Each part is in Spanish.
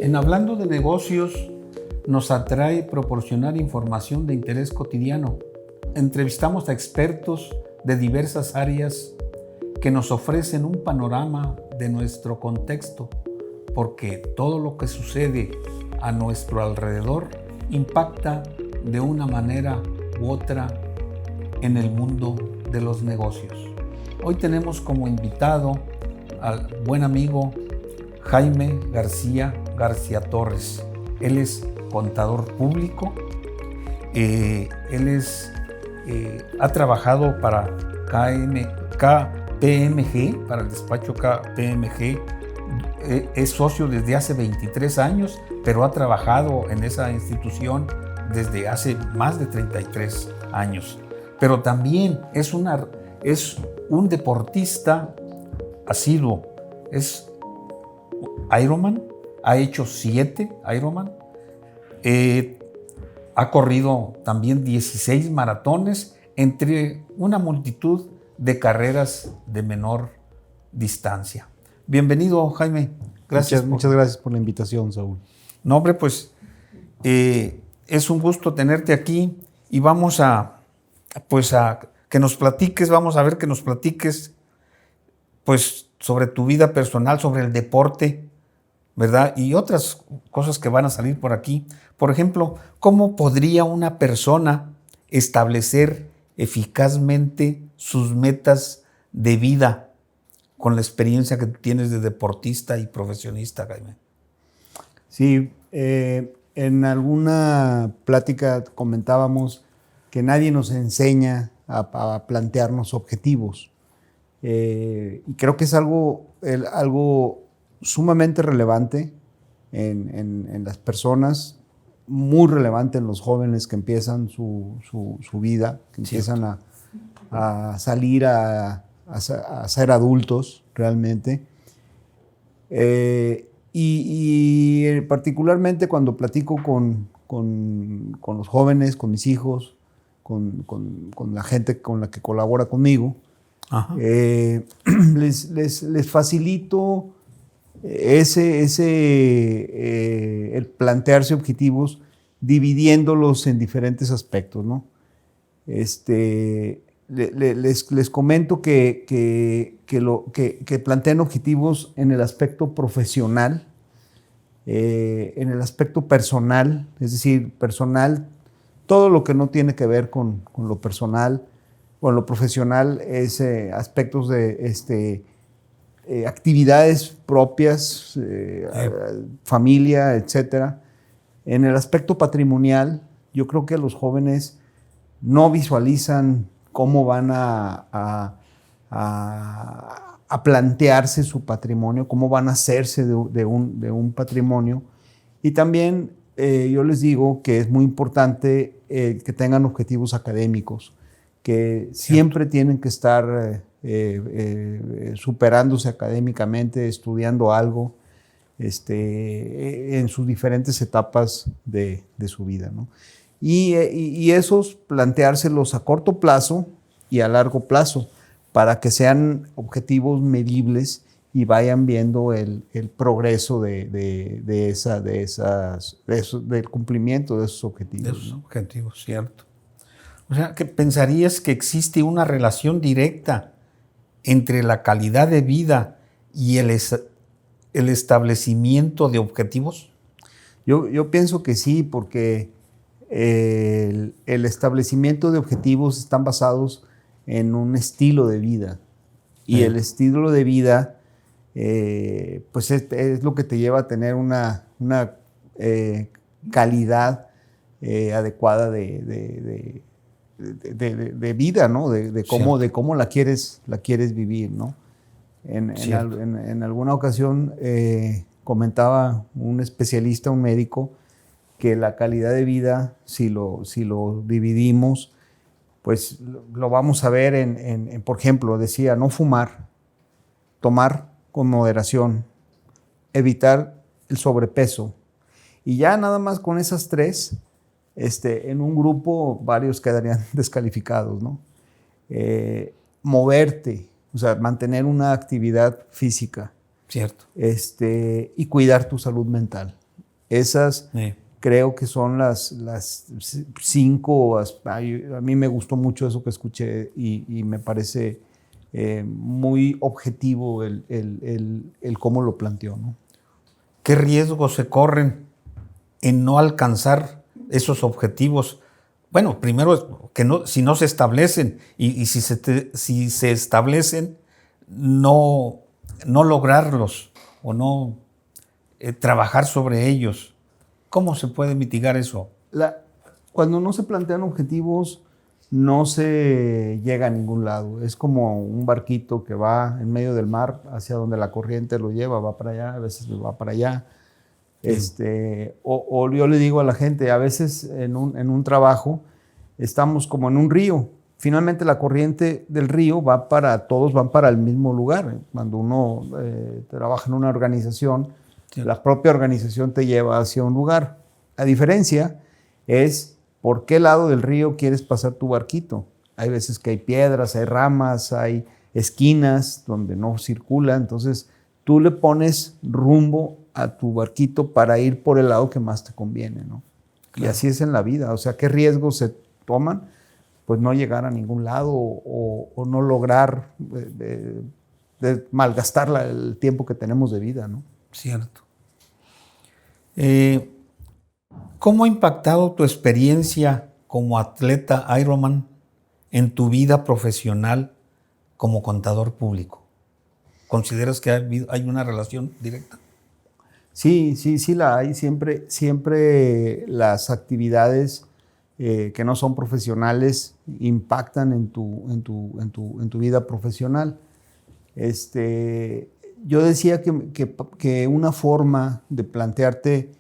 En Hablando de Negocios, nos atrae proporcionar información de interés cotidiano. Entrevistamos a expertos de diversas áreas que nos ofrecen un panorama de nuestro contexto, porque todo lo que sucede a nuestro alrededor impacta de una manera u otra en el mundo de los negocios. Hoy tenemos como invitado al buen amigo Jaime García Torres. Él es contador público, ha trabajado para KPMG, para el despacho KPMG, es socio desde hace 23 años, pero ha trabajado en esa institución desde hace más de 33 años. Pero también es un deportista asiduo, es Ironman, ha hecho 7 Ironman, ha corrido también 16 maratones, entre una multitud de carreras de menor distancia. Bienvenido, Jaime. Gracias. Muchas gracias por la invitación, Saúl. No, hombre, pues es un gusto tenerte aquí y vamos a que nos platiques, vamos a ver que nos platiques pues sobre tu vida personal, sobre el deporte, ¿verdad? Y otras cosas que van a salir por aquí. Por ejemplo, ¿cómo podría una persona establecer eficazmente sus metas de vida con la experiencia que tú tienes de deportista y profesionista, Jaime? Sí, en alguna plática comentábamos que nadie nos enseña a plantearnos objetivos. Y creo que es algo sumamente relevante en las personas, muy relevante en los jóvenes que empiezan su vida, que empiezan a salir a ser adultos realmente. Y particularmente cuando platico con los jóvenes, con mis hijos, con la gente con la que colabora conmigo, les facilito el plantearse objetivos dividiéndolos en diferentes aspectos, ¿no? Les comento que planteen objetivos en el aspecto profesional, en el aspecto personal, es decir, personal, todo lo que no tiene que ver con lo personal o lo profesional es aspectos de actividades propias, familia, etc. En el aspecto patrimonial, yo creo que los jóvenes no visualizan cómo van a plantearse su patrimonio, cómo van a hacerse de un patrimonio. Y también yo les digo que es muy importante que tengan objetivos académicos, que siempre tienen que estar superándose académicamente, estudiando algo en sus diferentes etapas de su vida, ¿no? Y esos planteárselos a corto plazo y a largo plazo para que sean objetivos medibles y vayan viendo el progreso del cumplimiento de esos objetivos. De esos objetivos, cierto. O sea, ¿que pensarías que existe una relación directa entre la calidad de vida y el establecimiento de objetivos? Yo pienso que sí, porque el establecimiento de objetivos están basados en un estilo de vida. Y el estilo de vida pues es lo que te lleva a tener una calidad adecuada de vida, ¿no? De cómo la quieres vivir, ¿no? En alguna ocasión comentaba un especialista, un médico, que la calidad de vida, si lo dividimos, pues lo vamos a ver por ejemplo, decía, no fumar, tomar con moderación, evitar el sobrepeso. Y ya nada más con esas 3, en un grupo varios quedarían descalificados, ¿no? Moverte, o sea, mantener una actividad física. Cierto. Y cuidar tu salud mental. Esas Sí. creo que son las 5. A mí me gustó mucho eso que escuché y me parece muy objetivo el cómo lo planteó, ¿no? ¿Qué riesgos se corren en no alcanzar esos objetivos? Bueno, primero, que no, si no se establecen y si se establecen, no lograrlos o no trabajar sobre ellos. ¿Cómo se puede mitigar eso? Cuando no se plantean objetivos, no se llega a ningún lado. Es como un barquito que va en medio del mar hacia donde la corriente lo lleva, va para allá, a veces va para allá. O yo le digo a la gente, a veces en un trabajo estamos como en un río. Finalmente la corriente del río todos van para el mismo lugar. Cuando uno trabaja en una organización, la propia organización te lleva hacia un lugar. La diferencia es por qué lado del río quieres pasar tu barquito. Hay veces que hay piedras, hay ramas, hay esquinas donde no circula, entonces tú le pones rumbo a tu barquito para ir por el lado que más te conviene, ¿no? Claro. Y así es en la vida. O sea, ¿qué riesgos se toman? Pues no llegar a ningún lado o no lograr de malgastar el tiempo que tenemos de vida, ¿no? Cierto. ¿Cómo ha impactado tu experiencia como atleta Ironman en tu vida profesional como contador público? ¿Consideras que hay una relación directa? Sí la hay. Siempre las actividades que no son profesionales impactan en tu vida profesional. Yo decía que una forma de plantearte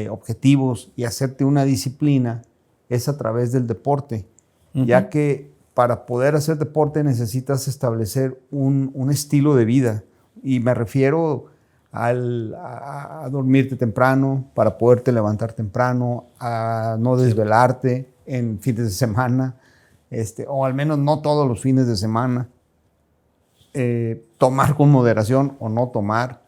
objetivos y hacerte una disciplina es a través del deporte, ya que para poder hacer deporte necesitas establecer un estilo de vida, y me refiero a dormirte temprano para poderte levantar temprano, a no desvelarte en fines de semana, o al menos no todos los fines de semana, tomar con moderación o no tomar,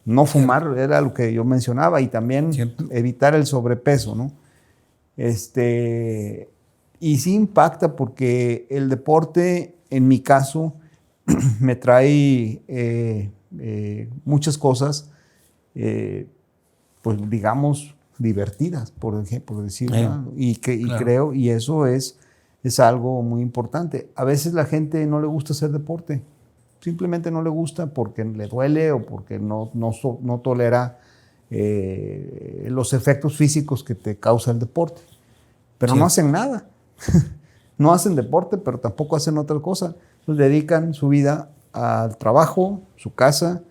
no fumar, cierto, era lo que yo mencionaba, y también cierto, evitar el sobrepeso, ¿no? Y sí impacta porque el deporte, en mi caso, me trae muchas cosas, pues digamos, divertidas, por decirlo, ¿no? Y claro, creo, y eso es algo muy importante. A veces la gente no le gusta hacer deporte, simplemente no le gusta porque le duele o porque no tolera los efectos físicos que te causa el deporte. Pero sí, no hacen nada. No hacen deporte, pero tampoco hacen otra cosa. Entonces dedican su vida al trabajo, su casa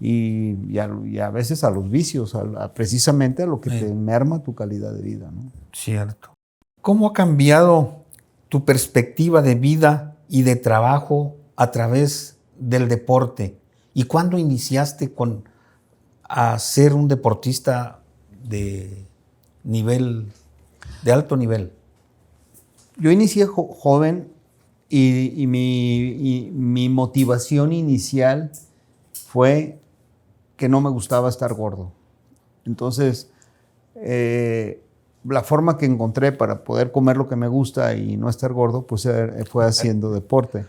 y a veces a los vicios, precisamente a lo que te merma tu calidad de vida, ¿no? Cierto. ¿Cómo ha cambiado tu perspectiva de vida y de trabajo a través del deporte? ¿Y cuándo iniciaste a ser un deportista de alto nivel? Yo inicié joven y mi motivación inicial fue que no me gustaba estar gordo. Entonces, la forma que encontré para poder comer lo que me gusta y no estar gordo, pues fue haciendo deporte.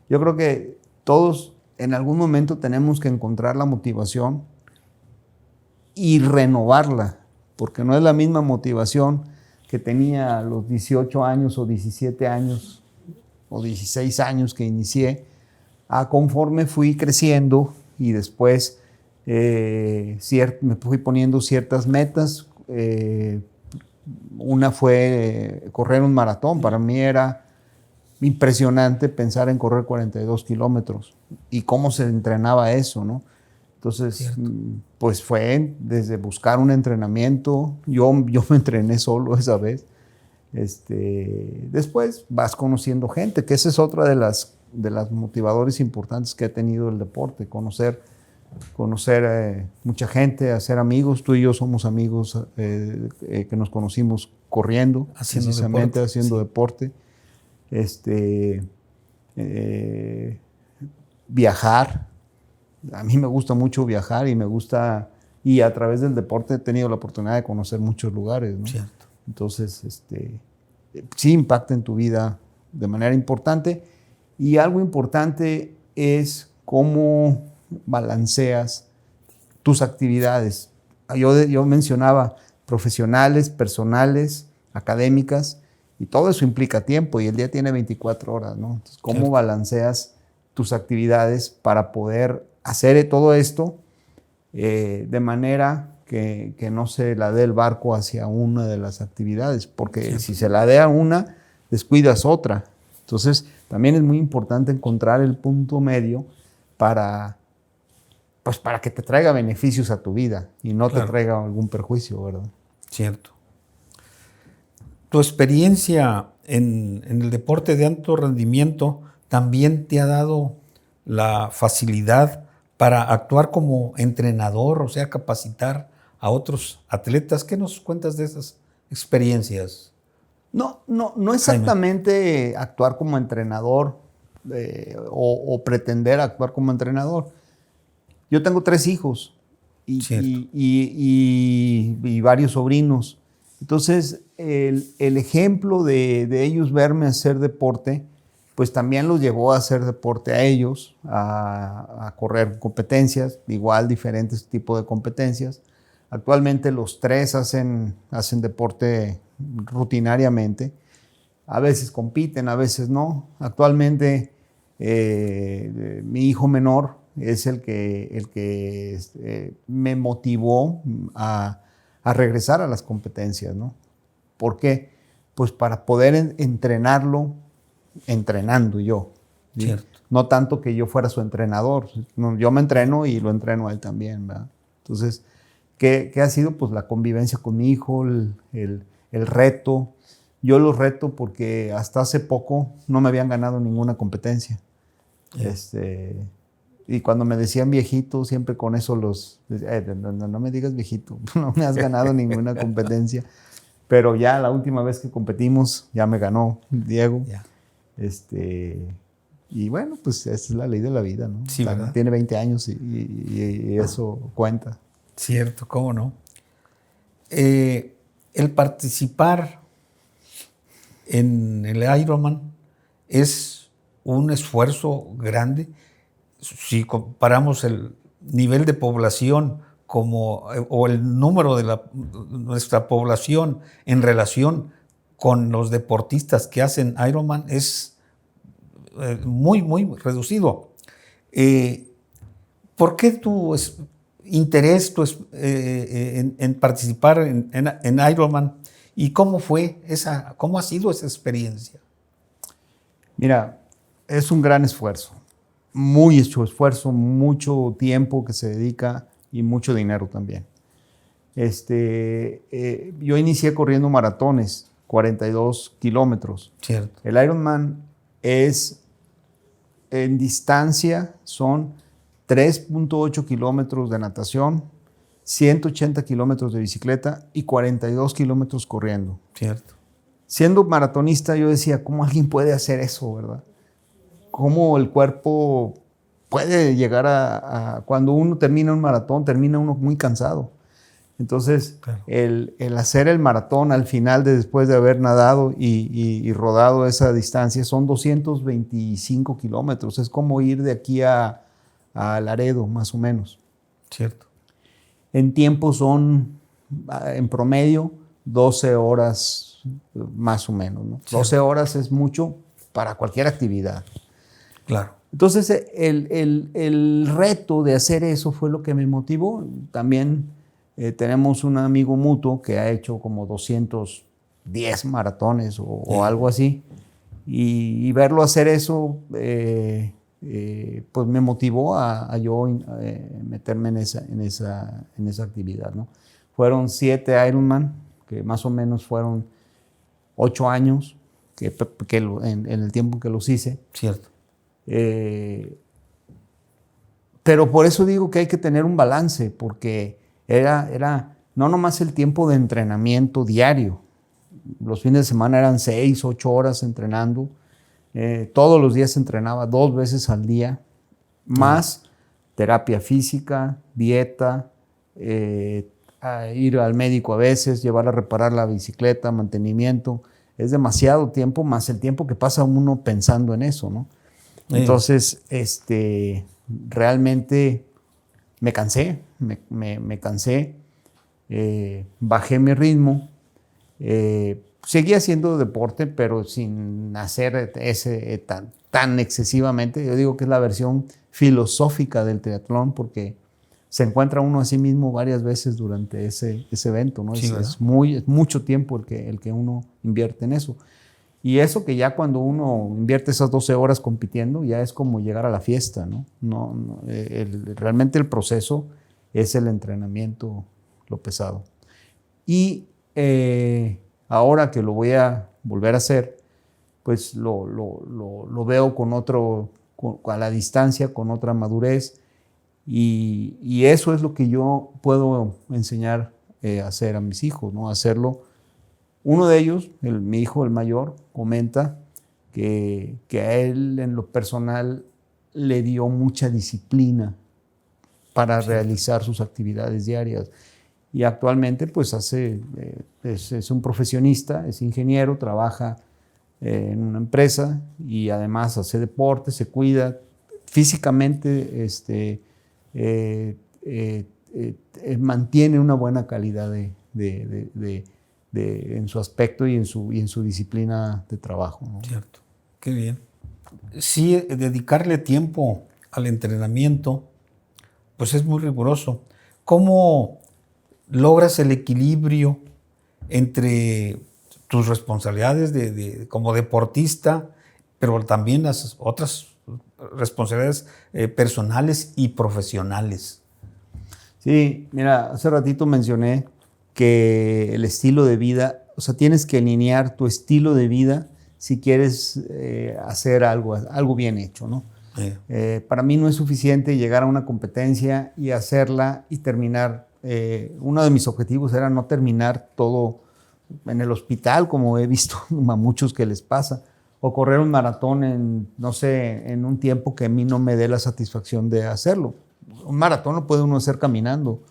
Yo creo que todos en algún momento tenemos que encontrar la motivación y renovarla, porque no es la misma motivación que tenía a los 18 años o 17 años o 16 años que inicié, conforme fui creciendo y después me fui poniendo ciertas metas. Una fue correr un maratón. Para mí era impresionante pensar en correr 42 kilómetros y cómo se entrenaba eso, ¿no? Entonces, cierto, pues fue desde buscar un entrenamiento. Yo me entrené solo esa vez. Después vas conociendo gente, que esa es otra de las motivadores importantes que ha tenido el deporte, conocer mucha gente, hacer amigos. Tú y yo somos amigos que nos conocimos corriendo, precisamente haciendo deporte. Viajar. A mí me gusta mucho viajar y me gusta y a través del deporte he tenido la oportunidad de conocer muchos lugares, ¿no? Cierto. Entonces, sí impacta en tu vida de manera importante, y algo importante es cómo balanceas tus actividades. Yo mencionaba profesionales, personales, académicas, y todo eso implica tiempo, y el día tiene 24 horas, ¿no? Entonces, ¿cómo Cierto. balanceas tus actividades para poder hacer todo esto de manera que no se la dé el barco hacia una de las actividades? Porque Cierto. si se la dé a una, descuidas otra. Entonces, también es muy importante encontrar el punto medio para que te traiga beneficios a tu vida y no te traiga algún perjuicio, ¿verdad? Cierto. Tu experiencia en el deporte de alto rendimiento también te ha dado la facilidad para actuar como entrenador, o sea, capacitar a otros atletas. ¿Qué nos cuentas de esas experiencias? No exactamente actuar como entrenador o pretender actuar como entrenador. Yo tengo 3 hijos y varios sobrinos. Entonces, el ejemplo de ellos verme hacer deporte, pues también los llevó a hacer deporte a ellos, a correr competencias, igual diferentes tipos de competencias. Actualmente los 3 hacen deporte rutinariamente. A veces compiten, a veces no. Actualmente mi hijo menor es el que me motivó a regresar a las competencias, ¿no? ¿Por qué? Pues para poder entrenarlo entrenando yo, ¿sí? Cierto. No tanto que yo fuera su entrenador. No, yo me entreno y lo entreno a él también, ¿verdad? Entonces, ¿qué ha sido? Pues la convivencia con mi hijo, el reto. Yo los reto porque hasta hace poco no me habían ganado ninguna competencia. Yeah. Y cuando me decían viejito, siempre con eso no me digas viejito, no me has ganado ninguna competencia. Pero ya la última vez que competimos, ya me ganó Diego. Yeah. Y bueno, pues esa es la ley de la vida, ¿no? Sí, ¿verdad? Tiene 20 años y eso cuenta. Cierto, ¿cómo no? El participar en el Ironman es un esfuerzo grande. Si comparamos el nivel de población o el número de nuestra población en relación con los deportistas que hacen Ironman, es muy, muy reducido. ¿Por qué tu interés en participar en Ironman? ¿Y cómo ha sido esa experiencia? Mira, es un gran esfuerzo. Mucho esfuerzo, mucho tiempo que se dedica y mucho dinero también. Yo inicié corriendo maratones, 42 kilómetros. Cierto. El Ironman en distancia son 3.8 kilómetros de natación, 180 kilómetros de bicicleta y 42 kilómetros corriendo. Cierto. Siendo maratonista, yo decía, ¿cómo alguien puede hacer eso, verdad? ¿Cómo el cuerpo puede llegar cuando uno termina un maratón, termina uno muy cansado? Entonces, claro, el hacer el maratón al final, después de haber nadado y rodado esa distancia, son 225 kilómetros. Es como ir de aquí a Laredo, más o menos. Cierto. En tiempo son, en promedio, 12 horas más o menos, ¿no? 12 horas es mucho para cualquier actividad. Claro. Entonces, el reto de hacer eso fue lo que me motivó. También tenemos un amigo mutuo que ha hecho como 210 maratones o algo así. Y verlo hacer eso, pues me motivó a yo meterme en esa actividad, ¿no? Fueron 7 Ironman, que más o menos fueron 8 años en el tiempo que los hice. Cierto. Pero por eso digo que hay que tener un balance, porque era no nomás el tiempo de entrenamiento diario. Los fines de semana eran 6, 8 horas entrenando. Todos los días entrenaba 2 veces al día, más terapia física, dieta, a ir al médico a veces, llevar a reparar la bicicleta, mantenimiento. Es demasiado tiempo, más el tiempo que pasa uno pensando en eso, ¿no? Entonces, realmente me cansé, me cansé, bajé mi ritmo, seguí haciendo deporte, pero sin hacer ese tan excesivamente. Yo digo que es la versión filosófica del triatlón, porque se encuentra uno a sí mismo varias veces durante ese evento, ¿no? Sí, es mucho tiempo el que uno invierte en eso. Y eso que ya cuando uno invierte esas 12 horas compitiendo, ya es como llegar a la fiesta, ¿no? Realmente el proceso es el entrenamiento, lo pesado. Y ahora que lo voy a volver a hacer, pues lo veo a la distancia, con otra madurez. Y eso es lo que yo puedo enseñar a hacer a mis hijos, ¿no? Hacerlo. Uno de ellos, mi hijo, el mayor, comenta que a él en lo personal le dio mucha disciplina para realizar sus actividades diarias. Y actualmente pues es un profesionista, es ingeniero, trabaja en una empresa y además hace deporte, se cuida físicamente, mantiene una buena calidad en su aspecto y en su disciplina de trabajo, ¿no? Cierto, qué bien. Sí, dedicarle tiempo al entrenamiento, pues es muy riguroso. ¿Cómo logras el equilibrio entre tus responsabilidades como deportista, pero también las otras responsabilidades personales y profesionales? Sí, mira, hace ratito mencioné que el estilo de vida, o sea, tienes que alinear tu estilo de vida si quieres hacer algo bien hecho, ¿no? Para mí no es suficiente llegar a una competencia y hacerla y terminar. Uno de mis objetivos era no terminar todo en el hospital, como he visto a muchos que les pasa, o correr un maratón en un tiempo que a mí no me dé la satisfacción de hacerlo. Un maratón lo puede uno hacer caminando,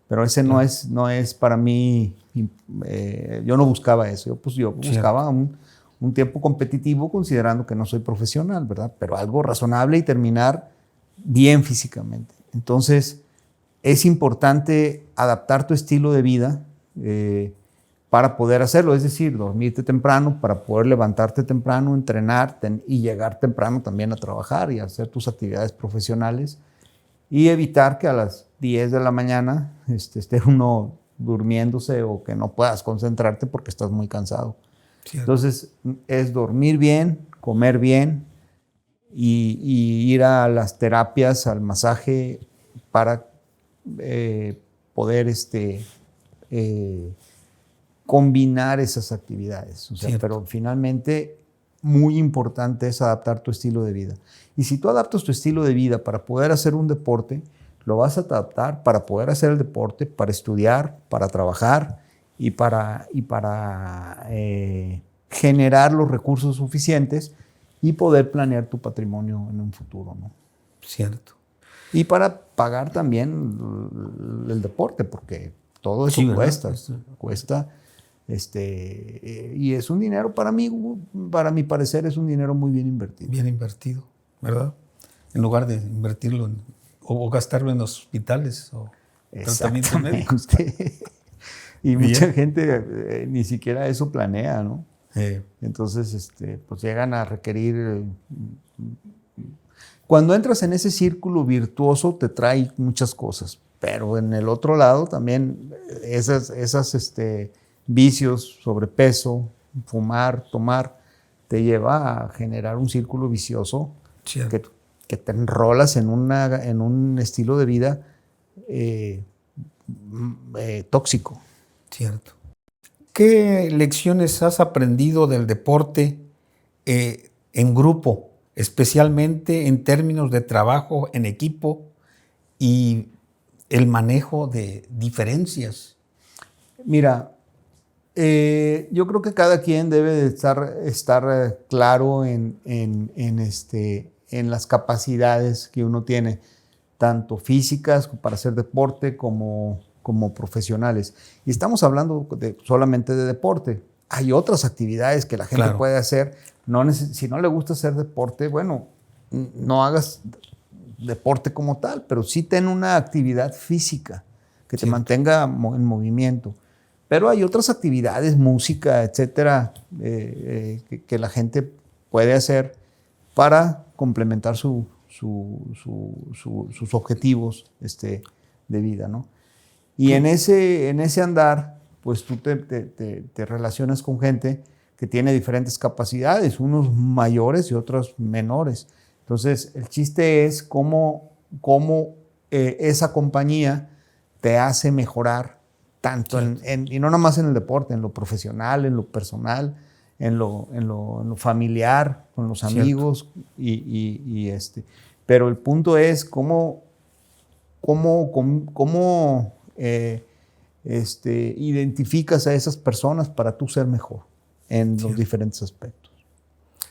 pero ese no es para mí. Yo no buscaba eso. Yo buscaba un tiempo competitivo, considerando que no soy profesional, ¿verdad? Pero algo razonable y terminar bien físicamente. Entonces, es importante adaptar tu estilo de vida para poder hacerlo. Es decir, dormirte temprano para poder levantarte temprano, entrenar y llegar temprano también a trabajar y hacer tus actividades profesionales, y evitar que a las 10 de la mañana esté uno durmiéndose o que no puedas concentrarte porque estás muy cansado. Cierto. Entonces, es dormir bien, comer bien y ir a las terapias, al masaje, para poder combinar esas actividades. O sea, pero finalmente, muy importante es adaptar tu estilo de vida. Y si tú adaptas tu estilo de vida para poder hacer un deporte, lo vas a adaptar para poder hacer el deporte, para estudiar, para trabajar y para generar los recursos suficientes y poder planear tu patrimonio en un futuro, ¿no? Cierto. Y para pagar también el deporte, porque todo eso cuesta. Y es un dinero, para mi parecer, es un dinero muy bien invertido. Bien invertido, ¿verdad? En lugar de invertirlo o gastarlo en los hospitales o tratamientos médicos. Y mucha gente ni siquiera eso planea, ¿no? Entonces, pues llegan a requerir. Cuando entras en ese círculo virtuoso, te trae muchas cosas, pero en el otro lado también esas vicios, sobrepeso, fumar, tomar, te lleva a generar un círculo vicioso que te enrolas en un estilo de vida tóxico. Cierto. ¿Qué lecciones has aprendido del deporte en grupo, especialmente en términos de trabajo en equipo y el manejo de diferencias? Mira, yo creo que cada quien debe de estar claro en las capacidades que uno tiene, tanto físicas para hacer deporte como como profesionales. Y estamos hablando solamente de deporte. Hay otras actividades que la gente puede hacer. Si no le gusta hacer deporte, bueno, no hagas deporte como tal, pero sí ten una actividad física que te mantenga en movimiento. Pero hay otras actividades, música, etcétera, que la gente puede hacer para complementar sus objetivos de vida, ¿no? Y en ese andar, pues tú te relacionas con gente que tiene diferentes capacidades, unos mayores y otros menores. Entonces, el chiste es cómo esa compañía te hace mejorar tanto y no nomás en el deporte, en lo profesional, en lo personal, en lo familiar, con los amigos. Pero el punto es cómo identificas a esas personas para tú ser mejor en los diferentes aspectos.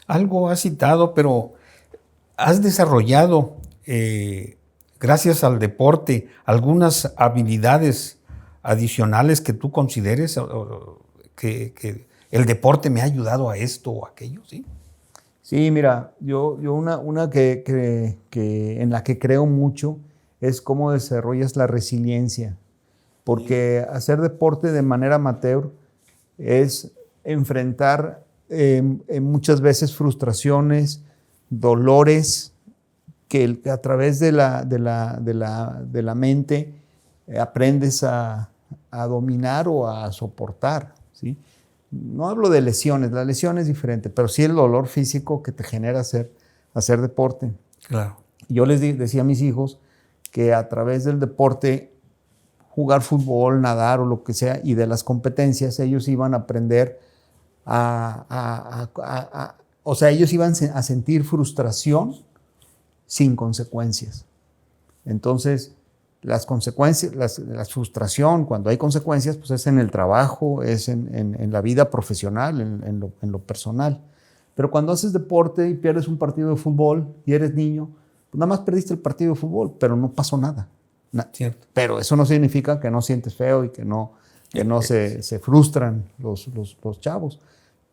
Algo has citado, pero has desarrollado, gracias al deporte, algunas habilidades adicionales que tú consideres que el deporte me ha ayudado a esto o aquello, ¿sí? Sí, mira, yo una que en la que creo mucho es cómo desarrollas la resiliencia, porque hacer deporte de manera amateur es enfrentar muchas veces frustraciones, dolores que a través de la mente aprendes a dominar o a soportar, ¿sí? No hablo de lesiones, la lesión es diferente, pero sí el dolor físico que te genera hacer deporte. Claro. Yo les decía a mis hijos que a través del deporte, jugar fútbol, nadar o lo que sea, y de las competencias, ellos iban a aprender o sea, ellos iban a sentir frustración sin consecuencias. Entonces, las consecuencias, la frustración, cuando hay consecuencias, pues es en el trabajo, es en la vida profesional, en lo personal. Pero cuando haces deporte y pierdes un partido de fútbol y eres niño, pues nada más perdiste el partido de fútbol, pero no pasó nada. Cierto. Pero eso no significa que no sientes feo y que no se frustran los chavos.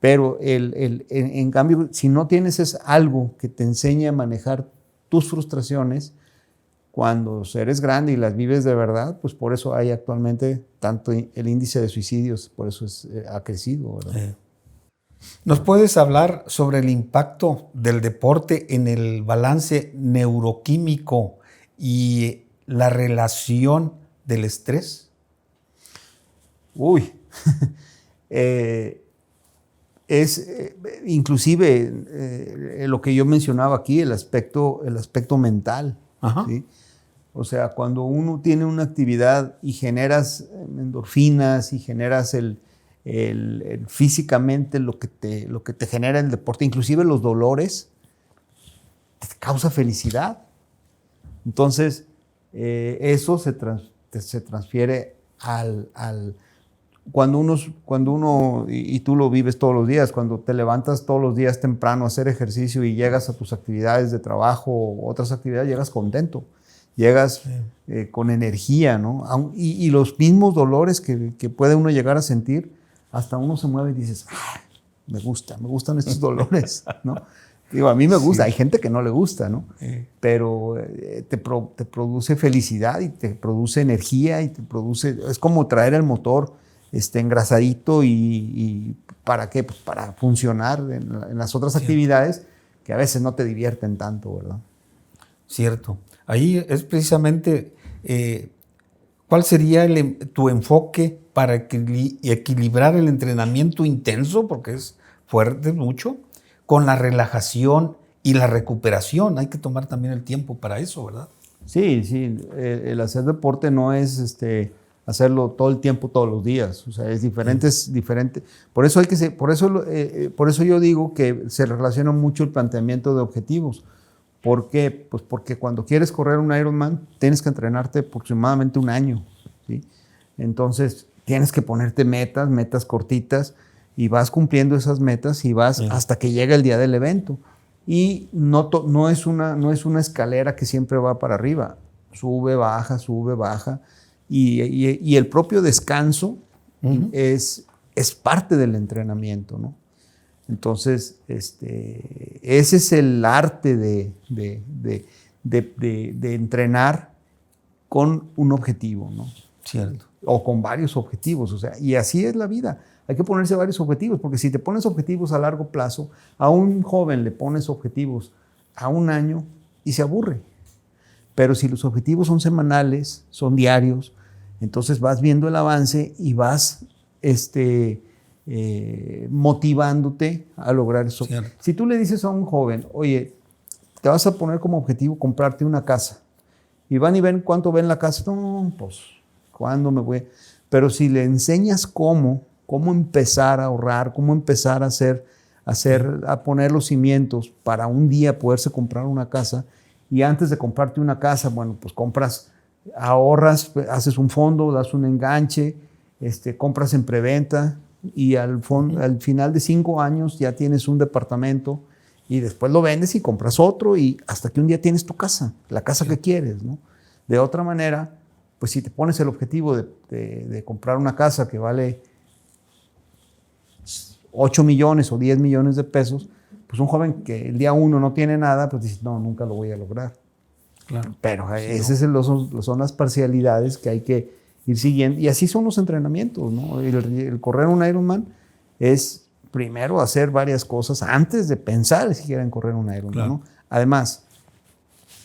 Pero en cambio, si no tienes algo que te enseñe a manejar tus frustraciones, cuando eres grande y las vives de verdad, pues por eso hay actualmente tanto el índice de suicidios, por eso ha crecido, ¿verdad? ¿Nos puedes hablar sobre el impacto del deporte en el balance neuroquímico y la relación del estrés? Uy, inclusive lo que yo mencionaba aquí, el aspecto mental. ¿Sí? O sea, cuando uno tiene una actividad y generas endorfinas y generas físicamente lo que te genera el deporte, inclusive los dolores, te causa felicidad. Entonces, eso se transfiere cuando uno, y tú lo vives todos los días, cuando te levantas todos los días temprano a hacer ejercicio y llegas a tus actividades de trabajo o otras actividades, llegas contento, llegas con energía, ¿no? Y los mismos dolores que puede uno llegar a sentir, hasta uno se mueve y dices, me gustan estos dolores, ¿no? Digo, a mí me gusta, hay gente que no le gusta, ¿no? Pero te produce felicidad y te produce energía y es como traer el motor engrasadito y ¿para qué? Pues para funcionar en las otras actividades que a veces no te divierten tanto, ¿verdad? Cierto. Ahí es precisamente ¿cuál sería tu enfoque para equilibrar el entrenamiento intenso, porque es fuerte, mucho, con la relajación y la recuperación? Hay que tomar también el tiempo para eso, ¿verdad? Sí. El hacer deporte no es hacerlo todo el tiempo, todos los días. O sea, es diferente. Por eso yo digo que se relaciona mucho el planteamiento de objetivos. ¿Por qué? Pues porque cuando quieres correr un Ironman, tienes que entrenarte aproximadamente un año, ¿sí? Entonces, tienes que ponerte metas cortitas, y vas cumpliendo esas metas y vas hasta que llega el día del evento. Y no es una escalera que siempre va para arriba. Sube, baja, Y el propio descanso es parte del entrenamiento, ¿no? Entonces, ese es el arte de entrenar con un objetivo, ¿no? Cierto. O con varios objetivos, o sea, y así es la vida. Hay que ponerse varios objetivos, porque si te pones objetivos a largo plazo, a un joven le pones objetivos a un año y se aburre. Pero si los objetivos son semanales, son diarios, entonces vas viendo el avance y vas motivándote a lograr eso. Cierto. Si tú le dices a un joven, oye, te vas a poner como objetivo comprarte una casa, y van y ven cuánto ven la casa, no, pues, ¿cuándo me voy? Pero si le enseñas cómo empezar a ahorrar, cómo empezar a poner los cimientos para un día poderse comprar una casa, y antes de comprarte una casa, bueno, pues ahorras, haces un fondo, das un enganche, compras en preventa, y al final de 5 años ya tienes un departamento, y después lo vendes y compras otro, y hasta que un día tienes tu casa, la casa que quieres, ¿no? De otra manera, pues si te pones el objetivo de comprar una casa que vale 8 millones o 10 millones de pesos, pues un joven que el día 1 no tiene nada, pues dice, no, nunca lo voy a lograr. Claro. Pero esas son las parcialidades que hay que ir siguiendo. Y así son los entrenamientos, ¿no? El correr un Ironman es primero hacer varias cosas antes de pensar siquiera en correr un Ironman, claro, ¿no? Además,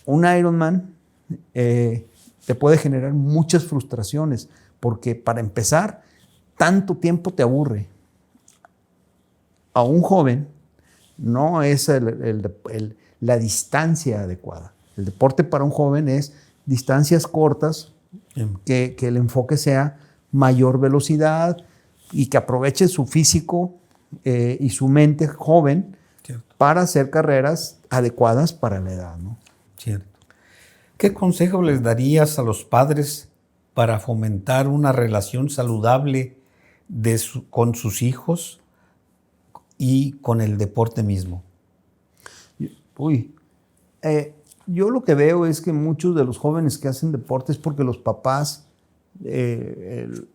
un Ironman te puede generar muchas frustraciones, porque para empezar, tanto tiempo te aburre. A un joven no es la distancia adecuada. El deporte para un joven es distancias cortas, que el enfoque sea mayor velocidad y que aproveche su físico y su mente joven, cierto, para hacer carreras adecuadas para la edad, ¿no? Cierto. ¿Qué consejo les darías a los padres para fomentar una relación saludable con sus hijos y con el deporte mismo? Yo lo que veo es que muchos de los jóvenes que hacen deporte es porque los papás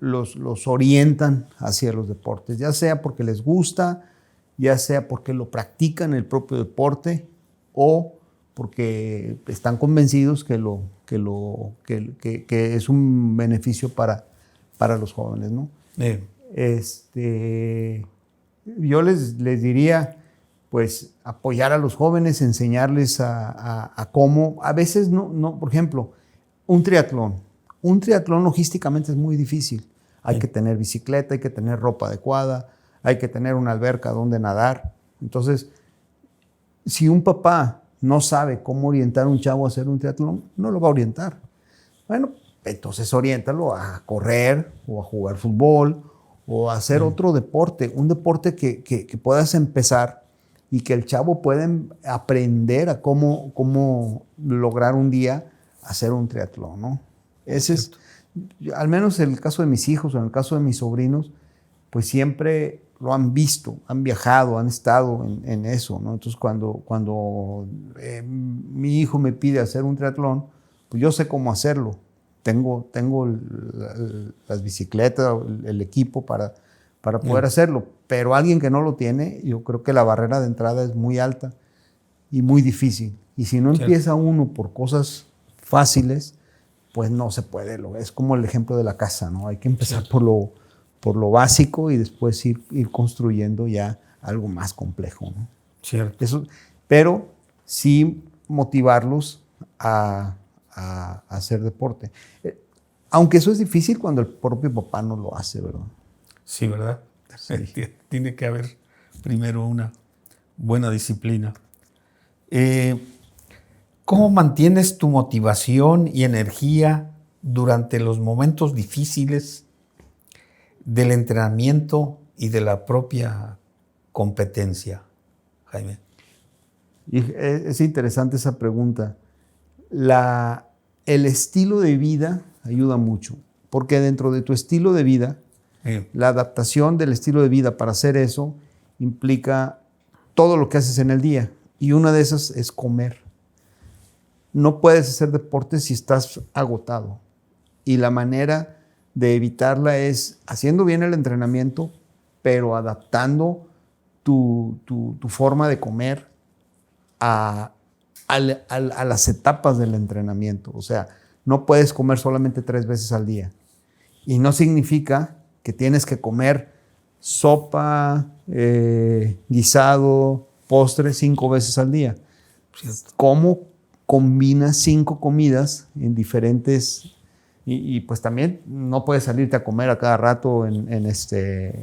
los orientan hacia los deportes, ya sea porque les gusta, ya sea porque lo practican el propio deporte, o porque están convencidos que es un beneficio para los jóvenes, ¿no? Yo les diría, pues, apoyar a los jóvenes, enseñarles a cómo, a veces no, por ejemplo, un triatlón logísticamente es muy difícil. Hay que tener bicicleta, hay que tener ropa adecuada, hay que tener una alberca donde nadar. Entonces, si un papá no sabe cómo orientar a un chavo a hacer un triatlón, no lo va a orientar. Bueno, entonces oriéntalo a correr o a jugar fútbol o a hacer otro deporte, un deporte que puedas empezar y que el chavo pueda aprender a cómo lograr un día hacer un triatlón, ¿no? Ese es, al menos en el caso de mis hijos o en el caso de mis sobrinos, pues siempre lo han visto, han viajado, han estado en eso, ¿no? Entonces cuando mi hijo me pide hacer un triatlón, pues yo sé cómo hacerlo. Tengo las bicicletas, el equipo para poder hacerlo, pero alguien que no lo tiene, yo creo que la barrera de entrada es muy alta y muy difícil. Y si no empieza uno por cosas fáciles, pues no se puede. Es como el ejemplo de la casa, ¿no? Hay que empezar por lo básico y después ir construyendo ya algo más complejo, ¿no? Cierto. Eso, pero sí motivarlos a hacer deporte. Aunque eso es difícil cuando el propio papá no lo hace, ¿verdad? Sí, ¿verdad? Sí. Tiene que haber primero una buena disciplina. ¿Cómo mantienes tu motivación y energía durante los momentos difíciles del entrenamiento y de la propia competencia, Jaime? Es interesante esa pregunta. El estilo de vida ayuda mucho, porque dentro de tu estilo de vida, la adaptación del estilo de vida para hacer eso implica todo lo que haces en el día, y una de esas es comer. No puedes hacer deporte si estás agotado. Y la manera de evitarla es haciendo bien el entrenamiento, pero adaptando tu forma de comer a las etapas del entrenamiento. O sea, no puedes comer solamente 3 veces al día. Y no significa que tienes que comer sopa, guisado, postre 5 veces al día. ¿Cómo combinas 5 comidas en diferentes... Y pues también no puedes salirte a comer a cada rato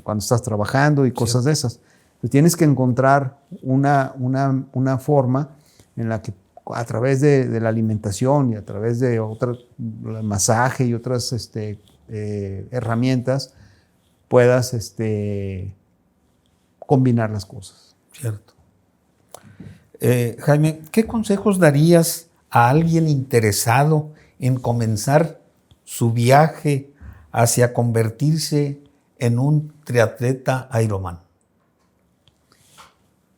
cuando estás trabajando y cosas de esas. Entonces tienes que encontrar una forma en la que a través de la alimentación y a través de el masaje y otras herramientas puedas combinar las cosas. Cierto. Jaime, ¿qué consejos darías a alguien interesado en comenzar su viaje hacia convertirse en un triatleta Ironman?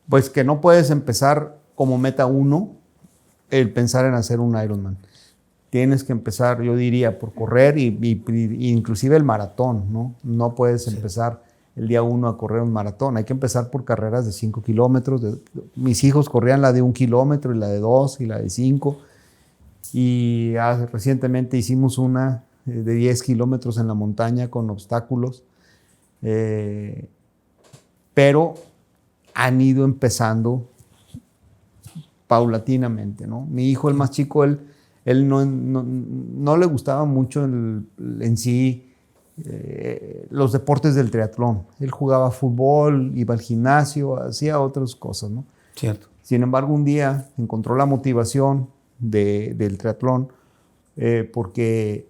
Pues que no puedes empezar como meta 1 el pensar en hacer un Ironman. Tienes que empezar, yo diría, por correr y inclusive el maratón, ¿no? No puedes empezar el día 1 a correr un maratón. Hay que empezar por carreras de 5 kilómetros. Mis hijos corrían la de 1 kilómetro y la de 2 y la de 5. Y recientemente hicimos una de 10 kilómetros en la montaña con obstáculos. Pero han ido empezando paulatinamente, ¿no? Mi hijo, el más chico, él no le gustaba mucho en sí los deportes del triatlón. Él jugaba fútbol, iba al gimnasio, hacía otras cosas, ¿no? Cierto. Sin embargo, un día encontró la motivación del triatlón porque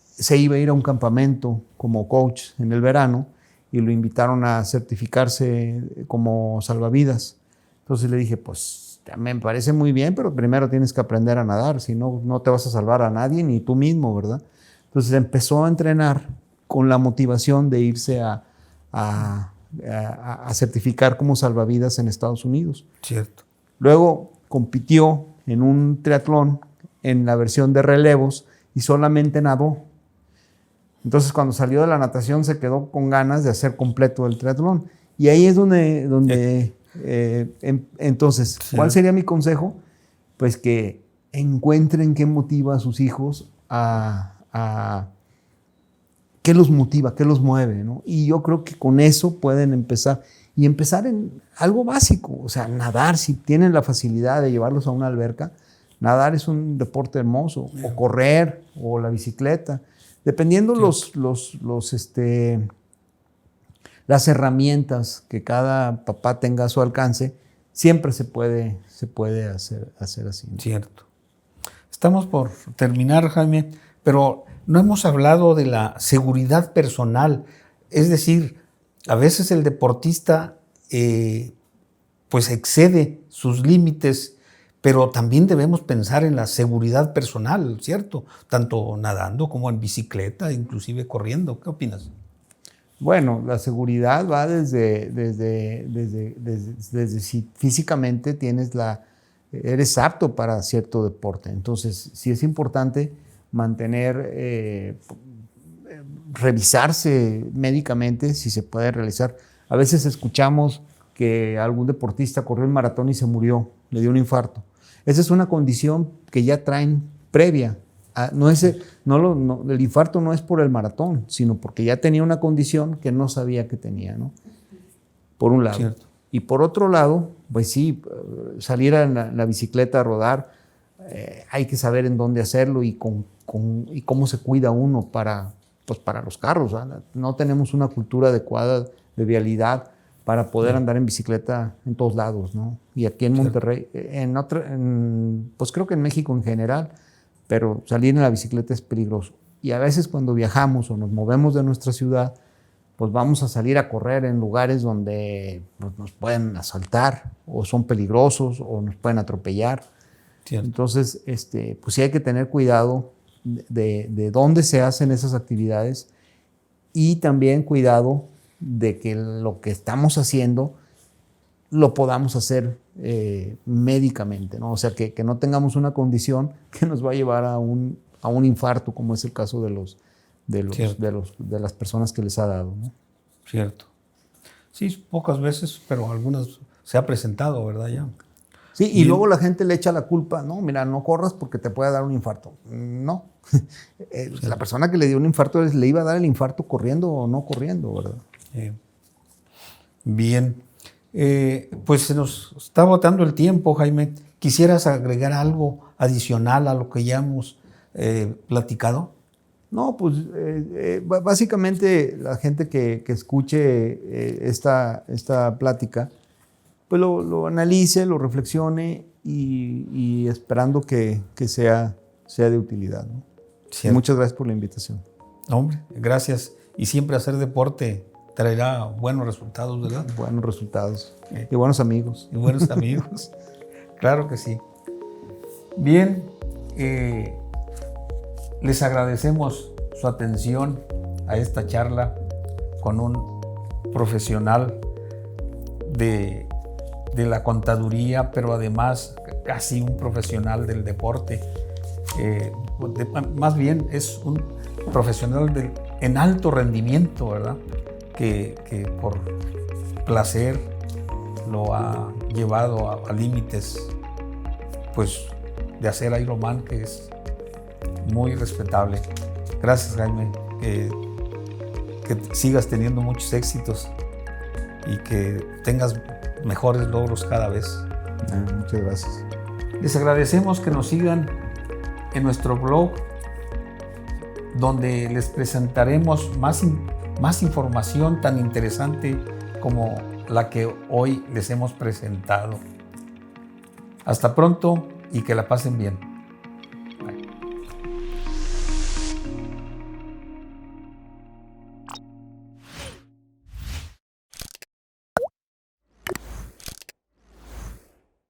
se iba a ir a un campamento como coach en el verano y lo invitaron a certificarse como salvavidas. Entonces le dije, pues me parece muy bien, pero primero tienes que aprender a nadar, si no, no te vas a salvar a nadie ni tú mismo, ¿verdad? Entonces empezó a entrenar con la motivación de irse a certificar como salvavidas en Estados Unidos. Cierto. Luego compitió en un triatlón en la versión de relevos y solamente nadó. Entonces cuando salió de la natación se quedó con ganas de hacer completo el triatlón. Y ahí es donde entonces, ¿cuál sería mi consejo? Pues que encuentren qué motiva a sus hijos qué los motiva, qué los mueve, ¿no? Y yo creo que con eso pueden empezar. Y empezar en algo básico, o sea, nadar. Si tienen la facilidad de llevarlos a una alberca, nadar es un deporte hermoso, o correr, o la bicicleta. Dependiendo las herramientas que cada papá tenga a su alcance, siempre se puede hacer así, ¿no? Cierto. Estamos por terminar, Jaime, pero no hemos hablado de la seguridad personal. Es decir, a veces el deportista pues excede sus límites, pero también debemos pensar en la seguridad personal, ¿cierto? Tanto nadando como en bicicleta, inclusive corriendo. ¿Qué opinas? Bueno, la seguridad va desde si físicamente eres apto para cierto deporte. Entonces, sí es importante mantener, revisarse médicamente si se puede realizar. A veces escuchamos que algún deportista corrió el maratón y se murió, le dio un infarto. Esa es una condición que ya traen previa. El infarto no es por el maratón, sino porque ya tenía una condición que no sabía que tenía, ¿no? Por un lado. Cierto. Y por otro lado, pues sí, salir a la bicicleta a rodar, hay que saber en dónde hacerlo y cómo se cuida uno para los carros, ¿verdad? No tenemos una cultura adecuada de vialidad para poder andar en bicicleta en todos lados, ¿no? Y aquí en Monterrey, pues creo que en México en general, pero salir en la bicicleta es peligroso. Y a veces cuando viajamos o nos movemos de nuestra ciudad, pues vamos a salir a correr en lugares donde nos pueden asaltar o son peligrosos o nos pueden atropellar. Cierto. Entonces, pues sí hay que tener cuidado de dónde se hacen esas actividades y también cuidado de que lo que estamos haciendo lo podamos hacer médicamente, ¿no? O sea, que no tengamos una condición que nos va a llevar a un a un infarto, como es el caso de las personas que les ha dado, ¿no? Cierto. Sí, pocas veces, pero algunas se ha presentado, ¿verdad? Ya. Sí, y luego la gente le echa la culpa, no, mira, no corras porque te puede dar un infarto. No. La persona que le dio un infarto le iba a dar el infarto corriendo o no corriendo, ¿verdad? Bien. Pues se nos está agotando el tiempo, Jaime. ¿Quisieras agregar algo adicional a lo que ya hemos platicado? No, pues básicamente la gente que escuche esta plática, pues lo analice, lo reflexione y esperando que sea de utilidad, ¿no? Muchas gracias por la invitación. Hombre, gracias. Y siempre hacer deporte traerá buenos resultados, ¿verdad? Buenos resultados. Y buenos amigos. Y buenos amigos. Claro que sí. Bien, les agradecemos su atención a esta charla con un profesional de la contaduría, pero además casi un profesional del deporte. Más bien es un profesional en alto rendimiento, ¿verdad? Que por placer lo ha llevado a límites, pues, de hacer Ironman, que es muy respetable. Gracias, Jaime, que sigas teniendo muchos éxitos y que tengas mejores logros cada vez. Muchas gracias. Les agradecemos que nos sigan en nuestro blog, donde les presentaremos más información tan interesante como la que hoy les hemos presentado. Hasta pronto y que la pasen bien.